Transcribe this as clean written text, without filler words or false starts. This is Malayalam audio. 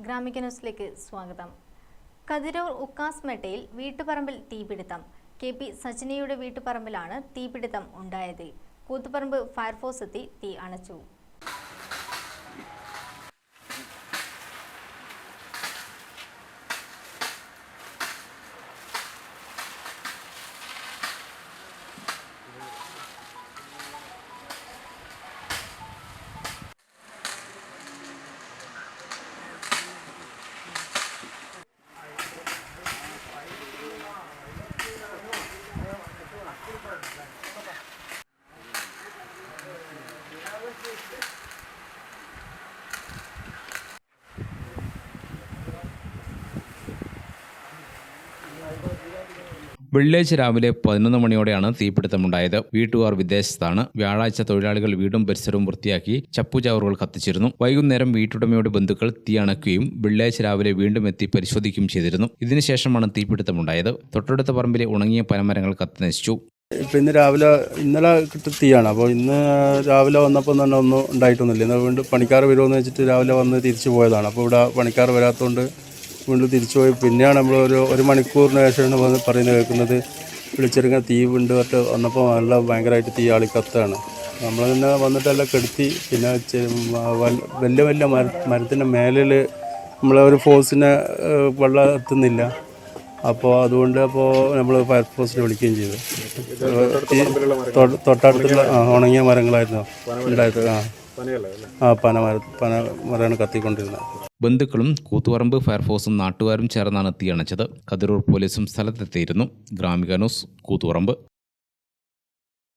ഗ്രാമിക ന്യൂസിലേക്ക് സ്വാഗതം. കതിരൂർ ഉക്കാസ്മേട്ടയിൽ വീട്ടുപറമ്പിൽ തീപിടുത്തം. KP സജിനയുടെ വീട്ടുപറമ്പിലാണ് തീപിടുത്തം ഉണ്ടായത്. കൂത്തുപറമ്പ് ഫയർഫോഴ്സ് എത്തി തീ അണച്ചു. വെള്ളിയാഴ്ച രാവിലെ 11 മണിയോടെയാണ് തീപിടുത്തമുണ്ടായത്. വീട്ടുകാർ വിദേശത്താണ്. വ്യാഴാഴ്ച തൊഴിലാളികൾ വീടും പരിസരവും വൃത്തിയാക്കി ചപ്പുചവറുകൾ കത്തിച്ചിരുന്നു. വൈകുന്നേരം വീട്ടുടമയുടെ ബന്ധുക്കൾ തീ അണയ്ക്കുകയും വെള്ളിയാഴ്ച രാവിലെ വീണ്ടും എത്തി പരിശോധിക്കുകയും ചെയ്തിരുന്നു. ഇതിനുശേഷമാണ് തീപിടുത്തമുണ്ടായത്. തൊട്ടടുത്ത പറമ്പിലെ ഉണങ്ങിയ പനമരങ്ങൾ കത്തിനശിച്ചു. ഇന്ന് രാവിലെ ഇന്നലെ കിട്ടിയ തീയാണ്. അപ്പോൾ ഇന്ന് രാവിലെ വന്നപ്പോൾ തന്നെ ഒന്നും ഉണ്ടായിട്ടൊന്നുമില്ല. ഇന്ന് വീണ്ടും പണിക്കാർ വരുമെന്ന് വെച്ചിട്ട് രാവിലെ വന്ന് തിരിച്ചു പോയതാണ്. അപ്പോൾ ഇവിടെ പണിക്കാർ വരാത്തതുകൊണ്ട് വീണ്ടും തിരിച്ചു പോയി. പിന്നെയാണ് നമ്മൾ ഒരു മണിക്കൂറിന് ശേഷമാണ് പറയുന്നത് കേൾക്കുന്നത് വിളിച്ചിറങ്ങാൻ തീ വീണ്ടും വന്നപ്പോൾ നല്ല ഭയങ്കരമായിട്ട് തീ ആളിക്കത്താണ്. നമ്മൾ തന്നെ വന്നിട്ടെല്ലാം കെടുത്തി. പിന്നെ വലിയ വലിയ മരത്തിൻ്റെ മേലിൽ നമ്മളൊരു ഫോഴ്സിനെ വെള്ളം എത്തുന്നില്ല. അപ്പോൾ അതുകൊണ്ട് നമ്മൾ ഫയർഫോഴ്സിനെ വിളിക്കുകയും ചെയ്തു. തൊട്ടടുത്തുള്ള ഉണങ്ങിയ മരങ്ങളായിരുന്നു ഉണ്ടായത്. പനമരമാണ് കത്തിക്കൊണ്ടിരുന്നത്. ബന്ധുക്കളും കൂത്തുപറമ്പ് ഫയർഫോഴ്സും നാട്ടുകാരും ചേർന്നാണ് തീ അണച്ചത്. കതിരൂർ പോലീസും സ്ഥലത്തെത്തിയിരുന്നു. ഗ്രാമിക ന്യൂസ്, കൂത്തുപറമ്പ്.